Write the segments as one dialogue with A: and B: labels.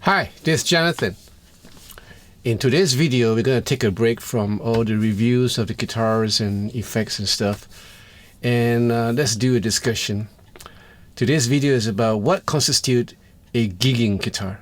A: Hi, this is Jonathan. In today's video, we're going to take a break from all the reviews of the guitars and effects and stuff, and let's do a discussion. Today's video is about what constitutes a gigging guitar.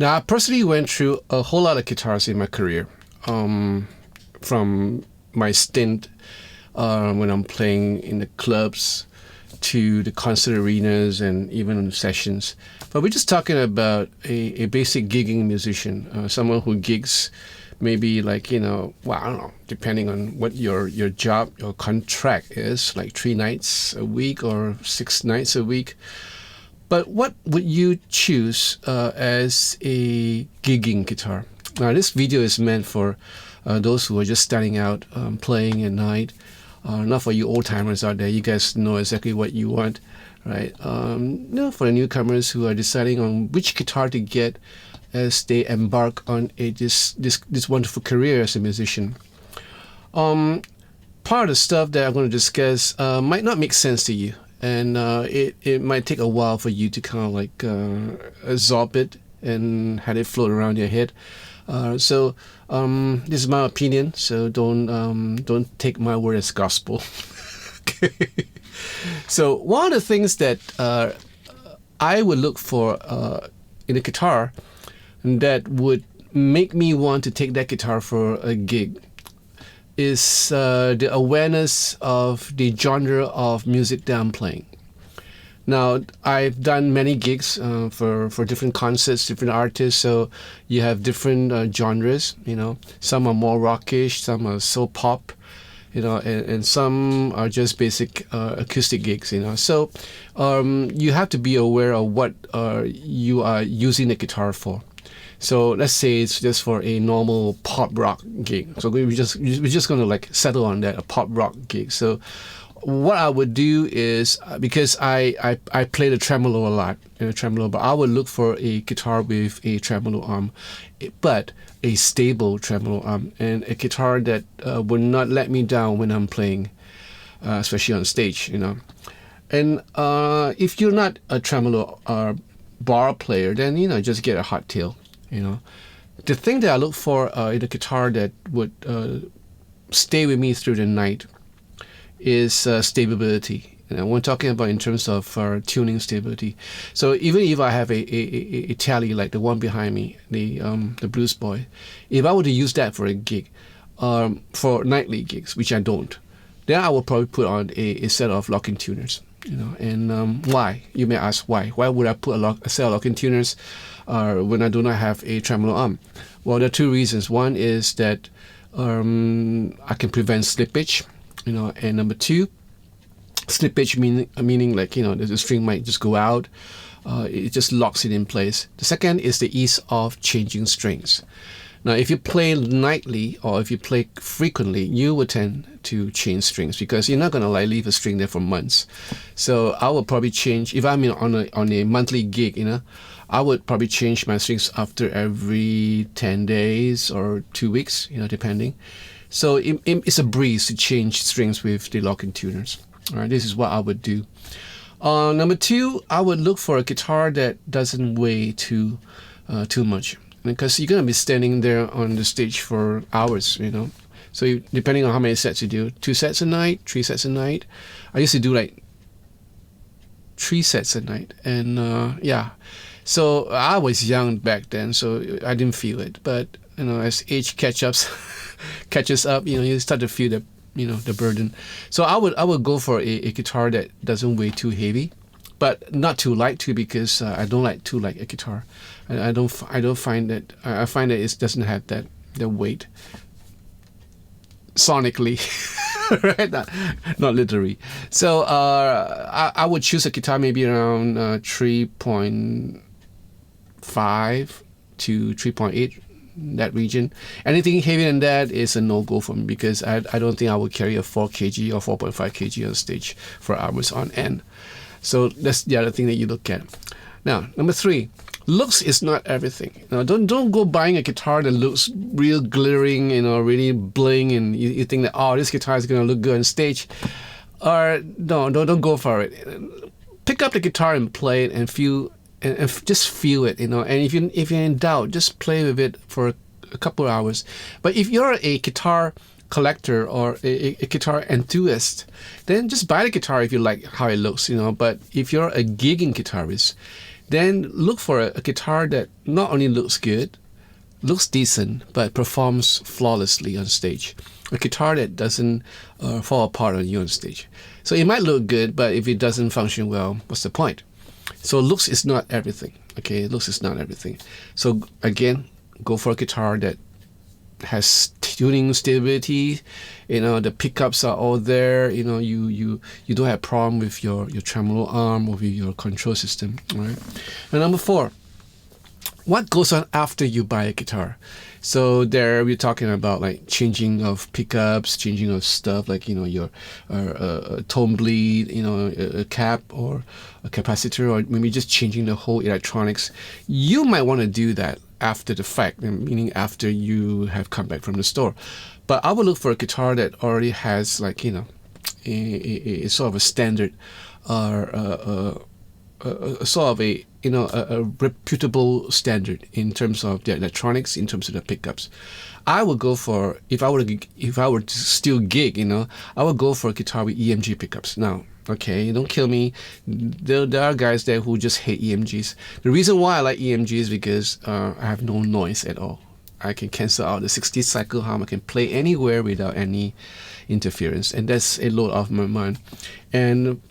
A: Now, I personally went through a whole lot of guitars in my career, from my stint when I'm playing in the clubs to the concert arenas and even on the sessions. But we're just talking about a basic gigging musician, someone who gigs maybe like, I don't know, depending on what your job, your contract is, like 3 nights a week or 6 nights a week. But what would you choose as a gigging guitar? Now, this video is meant for those who are just starting out playing at night. Not for you old-timers out there. You guys know exactly what you want, right? For the newcomers who are deciding on which guitar to get as they embark on this wonderful career as a musician. Part of the stuff that I'm going to discuss might not make sense to you. And it might take a while for you to kind of like absorb it and have it float around your head. So this is my opinion. So don't take my word as gospel. Okay. So one of the things that I would look for in a guitar that would make me want to take that guitar for a gig is the awareness of the genre of music that I'm playing. Now, I've done many gigs for different concerts, different artists, so you have different genres, Some are more rockish, some are soul pop, and some are just basic acoustic gigs, So you have to be aware of what you are using the guitar for. So let's say it's just for a normal pop rock gig. So we're just going to like settle on that, a pop rock gig. So what I would do is, because I play the tremolo a lot, but I would look for a guitar with a tremolo arm, but a stable tremolo arm, and a guitar that would not let me down when I'm playing, especially on stage, And if you're not a tremolo bar player, then just get a hardtail, The thing that I look for in a guitar that would stay with me through the night is stability. We're talking about in terms of tuning stability. So even if I have a tally like the one behind me, the Bluesboy, if I were to use that for a gig, for nightly gigs, which I don't, then I will probably put on a set of locking tuners. And why? You may ask why. Why would I put a set of locking tuners when I do not have a tremolo arm? Well, there are two reasons. One is that I can prevent slippage, and number two, slippage meaning like, the string might just go out. It just locks it in place. The second is the ease of changing strings. Now, if you play nightly or if you play frequently, you will tend to change strings because you're not going to leave a string there for months. So I will probably change, if I'm on a monthly gig, I would probably change my strings after every 10 days or 2 weeks, depending. So it's a breeze to change strings with the locking tuners. All right, this is what I would do. Number two, I would look for a guitar that doesn't weigh too much, because you're going to be standing there on the stage for hours, So depending on how many sets you do, 2 sets a night, 3 sets a night. I used to do like 3 sets a night. And yeah, so I was young back then, so I didn't feel it. But, as age catches up, you start to feel the burden. So I would go for a guitar that doesn't weigh too heavy, but not too light too, because I don't like too light a guitar. I find that it doesn't have that weight sonically, right? Not literally. So I would choose a guitar maybe around 3.5 to 3.8. that region. Anything heavier than that is a no-go for me, because I don't think I would carry a 4 kg or 4.5 kg on stage for hours on end. So that's the other thing that you look at. Now, number 3, looks is not everything. Now, don't go buying a guitar that looks real glittering, really bling, and you think that, oh, this guitar is going to look good on stage. Or no, don't go for it. Pick up the guitar and play it and feel. And just feel it, And if you're in doubt, just play with it for a couple of hours. But if you're a guitar collector or a guitar enthusiast, then just buy the guitar if you like how it looks, But if you're a gigging guitarist, then look for a guitar that not only looks good, looks decent, but performs flawlessly on stage. A guitar that doesn't fall apart on you on stage. So it might look good, but if it doesn't function well, what's the point? So looks is not everything, okay? Looks is not everything. So again, go for a guitar that has tuning stability. The pickups are all there. You don't have problem with your tremolo arm or with your control system, all right? And number 4, what goes on after you buy a guitar? So there we're talking about like changing of pickups, changing of stuff like, your tone bleed, a cap or a capacitor, or maybe just changing the whole electronics. You might want to do that after the fact, meaning after you have come back from the store. But I would look for a guitar that already has like, a sort of a standard or a sort of a reputable standard in terms of the electronics, in terms of the pickups. I would go for, if I were to still gig, I would go for a guitar with EMG pickups. Now, okay, don't kill me. There are guys there who just hate EMGs. The reason why I like EMGs is because I have no noise at all. I can cancel out the 60 cycle hum. I can play anywhere without any interference, and that's a load off my mind. And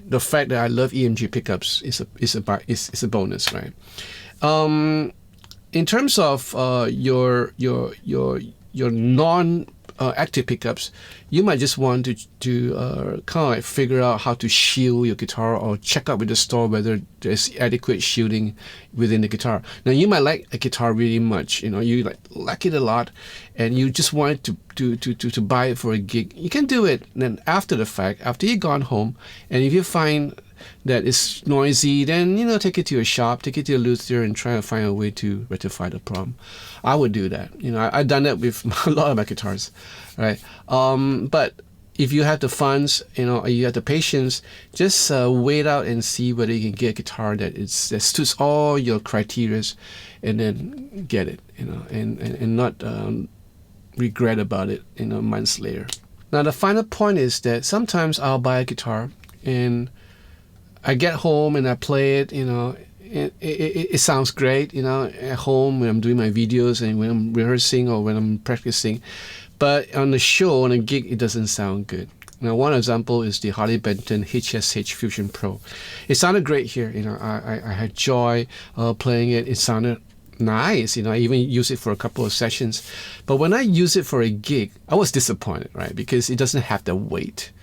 A: the fact that I love EMG pickups is a bonus, right? In terms of your non active pickups, you might just want to kind of like figure out how to shield your guitar, or check out with the store whether there's adequate shielding within the guitar. Now, you might like a guitar really much, you like it a lot, and you just want to buy it for a gig. You can do it. And then after the fact, after you've gone home, and if you find that it's noisy, then take it to your shop, take it to a luthier, and try to find a way to rectify the problem. I would do that. I've done that with a lot of my guitars, right? But if you have the funds, you have the patience, just wait out and see whether you can get a guitar that suits all your criteria, and then get it, and not regret about it, months later. Now the final point is that sometimes I'll buy a guitar and I get home and I play it, it sounds great, at home when I'm doing my videos and when I'm rehearsing or when I'm practicing. But on the show, on a gig, it doesn't sound good. Now, one example is the Harley Benton HSH Fusion Pro. It sounded great here. I had joy playing it. It sounded nice. I even used it for a couple of sessions. But when I used it for a gig, I was disappointed, right? Because it doesn't have the weight,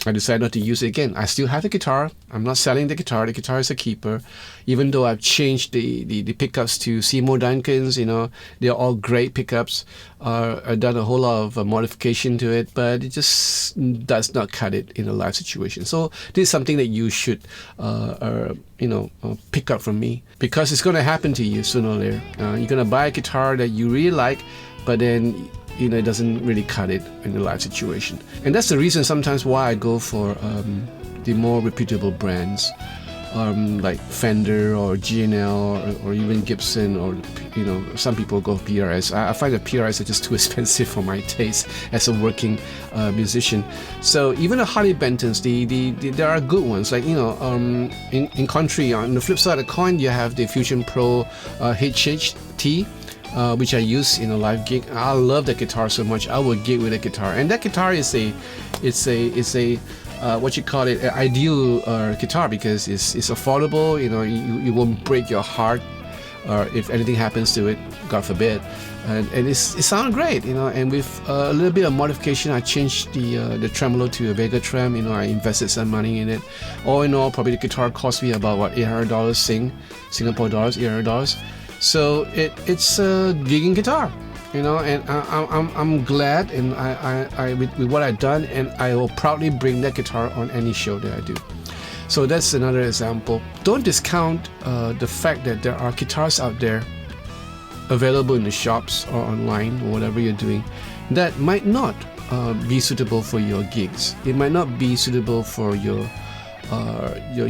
A: I decided not to use it again. I still have the guitar. I'm not selling the guitar. The guitar is a keeper. Even though I've changed the pickups to Seymour Duncans, they're all great pickups. I've done a whole lot of modification to it, but it just does not cut it in a live situation. So this is something that you should, pick up from me, because it's going to happen to you sooner or later. You're going to buy a guitar that you really like, but then it doesn't really cut it in a live situation. And that's the reason sometimes why I go for the more reputable brands, like Fender or G&L or even Gibson, or some people go PRS. I find that PRS are just too expensive for my taste as a working musician. So even the Harley Bentons, there are good ones. Like in country, on the flip side of the coin, you have the Fusion Pro HHT. Which I use in a live gig. I love the guitar so much. I will gig with a guitar, and that guitar is a what you call it, an ideal guitar, because it's affordable. You won't break your heart, or if anything happens to it, God forbid. And it sounds great, And with a little bit of modification, I changed the tremolo to a Vega trem. I invested some money in it. All in all, probably the guitar cost me about $800 Singapore dollars, $800. So it's a gigging guitar, and I'm glad, and I with what I've done, and I will proudly bring that guitar on any show that I do. So that's another example. Don't discount the fact that there are guitars out there available in the shops or online or whatever you're doing that might not be suitable for your gigs. It might not be suitable for your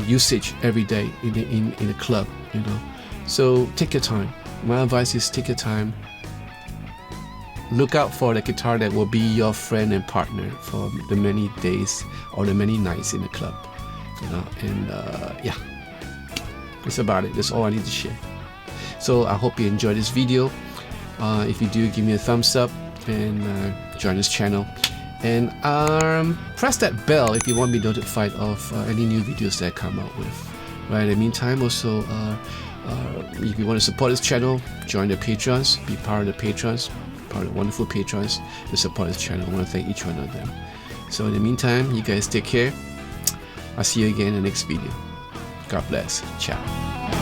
A: usage every day in a club, So take your time. My advice is take your time. Look out for the guitar that will be your friend and partner for the many days or the many nights in the club. That's about it. That's all I need to share. So I hope you enjoyed this video. If you do, give me a thumbs up and join this channel. And press that bell if you want to be notified of any new videos that I come out with. Right. In the meantime, also, if you want to support this channel, join the patrons, be part of the patrons, part of the wonderful patrons that support this channel. I want to thank each one of them. So in the meantime, you guys take care. I'll see you again in the next video. God bless. Ciao.